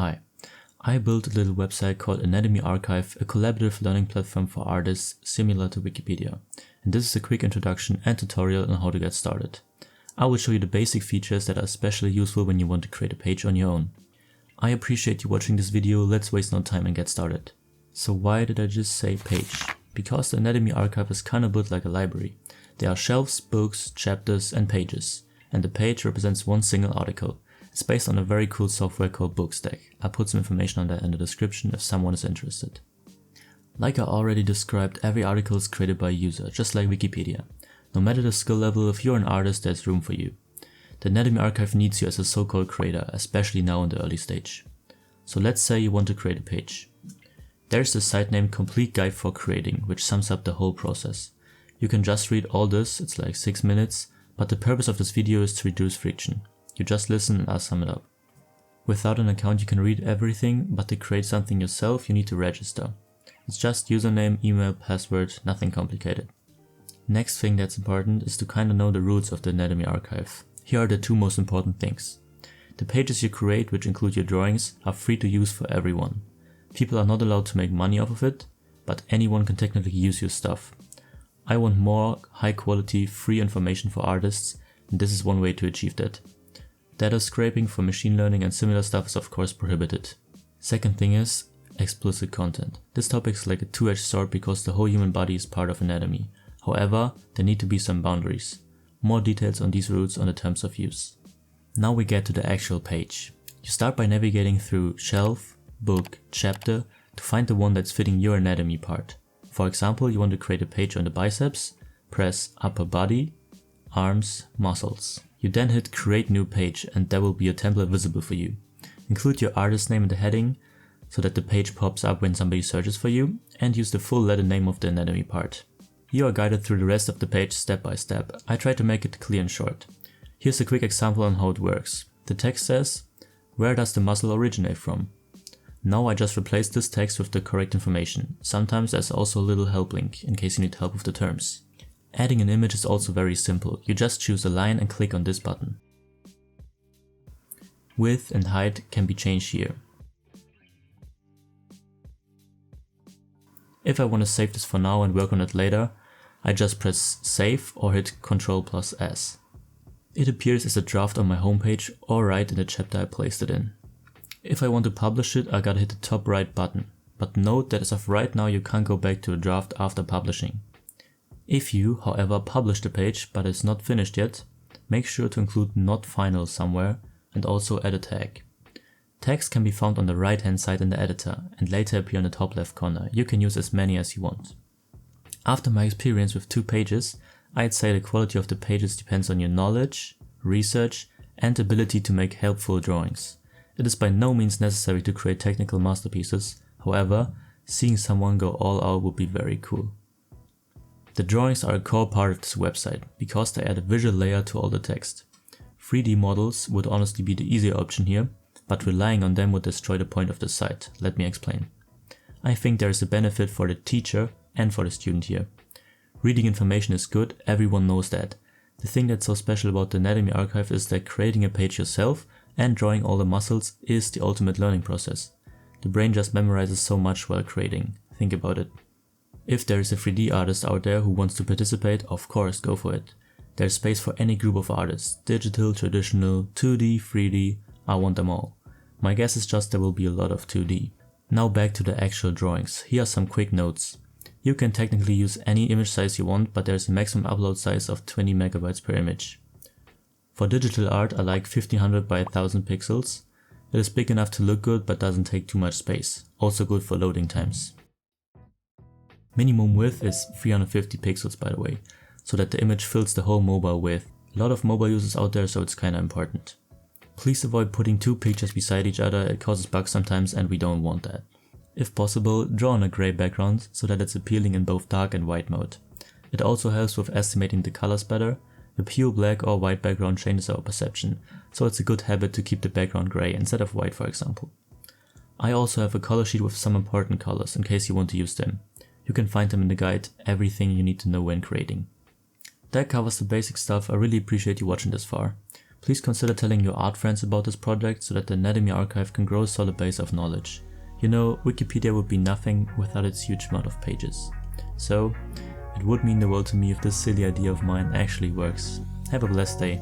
Hi, I built a little website called AnatomyArchive, a collaborative learning platform for artists similar to Wikipedia. And this is a quick introduction and tutorial on how to get started. I will show you the basic features that are especially useful when you want to create a page on your own. I appreciate you watching this video, let's waste no time and get started. So why did I just say page? Because the AnatomyArchive is kind of built like a library. There are shelves, books, chapters and pages. And the page represents one single article. It's based on a very cool software called Bookstack. I'll put some information on that in the description if someone is interested. Like I already described, every article is created by a user, just like Wikipedia. No matter the skill level, if you're an artist, there's room for you. The AnatomyArchive needs you as a so-called creator, especially now in the early stage. So let's say you want to create a page. There's the site named Complete Guide for Creating, which sums up the whole process. You can just read all this, it's like 6 minutes, but the purpose of this video is to reduce friction. You just listen and I'll sum it up. Without an account you can read everything, but to create something yourself you need to register. It's just username, email, password, nothing complicated. Next thing that's important is to kinda know the rules of the AnatomyArchive. Here are the two most important things. The pages you create, which include your drawings, are free to use for everyone. People are not allowed to make money off of it, but anyone can technically use your stuff. I want more high quality, free information for artists, and this is one way to achieve that. Data scraping for machine learning and similar stuff is of course prohibited. Second thing is explicit content. This topic is like a two-edged sword because the whole human body is part of anatomy. However, there need to be some boundaries. More details on these rules on the terms of use. Now we get to the actual page. You start by navigating through shelf, book, chapter to find the one that's fitting your anatomy part. For example, you want to create a page on the biceps, press upper body, arms, muscles. You then hit create new page and there will be a template visible for you. Include your artist name in the heading so that the page pops up when somebody searches for you, and use the full letter name of the anatomy part. You are guided through the rest of the page step by step. I try to make it clear and short. Here's a quick example on how it works. The text says, where does the muscle originate from? Now I just replace this text with the correct information. Sometimes there's also a little help link in case you need help with the terms. Adding an image is also very simple. You just choose a line and click on this button. Width and height can be changed here. If I want to save this for now and work on it later, I just press save or hit Ctrl+S. It appears as a draft on my homepage or right in the chapter I placed it in. If I want to publish it, I gotta hit the top right button. But note that as of right now you can't go back to a draft after publishing. If you, however, publish the page but it's not finished yet, make sure to include not final somewhere and also add a tag. Tags can be found on the right hand side in the editor and later appear in the top left corner. You can use as many as you want. After my experience with 2 pages, I'd say the quality of the pages depends on your knowledge, research and ability to make helpful drawings. It is by no means necessary to create technical masterpieces, however, seeing someone go all out would be very cool. The drawings are a core part of this website, because they add a visual layer to all the text. 3D models would honestly be the easier option here, but relying on them would destroy the point of the site. Let me explain. I think there is a benefit for the teacher and for the student here. Reading information is good, everyone knows that. The thing that's so special about the AnatomyArchive is that creating a page yourself and drawing all the muscles is the ultimate learning process. The brain just memorizes so much while creating. Think about it. If there is a 3D artist out there who wants to participate, of course, go for it. There's space for any group of artists. Digital, traditional, 2D, 3D, I want them all. My guess is just there will be a lot of 2D. Now back to the actual drawings. Here are some quick notes. You can technically use any image size you want, but there's a maximum upload size of 20 MB per image. For digital art I like 1500 by 1000 pixels. It is big enough to look good but doesn't take too much space. Also good for loading times. Minimum width is 350 pixels by the way, so that the image fills the whole mobile width. A lot of mobile users out there, so it's kinda important. Please avoid putting 2 pictures beside each other, it causes bugs sometimes and we don't want that. If possible, draw on a grey background so that it's appealing in both dark and white mode. It also helps with estimating the colors better. A pure black or white background changes our perception, so it's a good habit to keep the background grey instead of white, for example. I also have a color sheet with some important colors in case you want to use them. You can find them in the guide, everything you need to know when creating. That covers the basic stuff. I really appreciate you watching this far. Please consider telling your art friends about this project so that the Anatomy Archive can grow a solid base of knowledge. You know, Wikipedia would be nothing without its huge amount of pages. So, it would mean the world to me if this silly idea of mine actually works. Have a blessed day.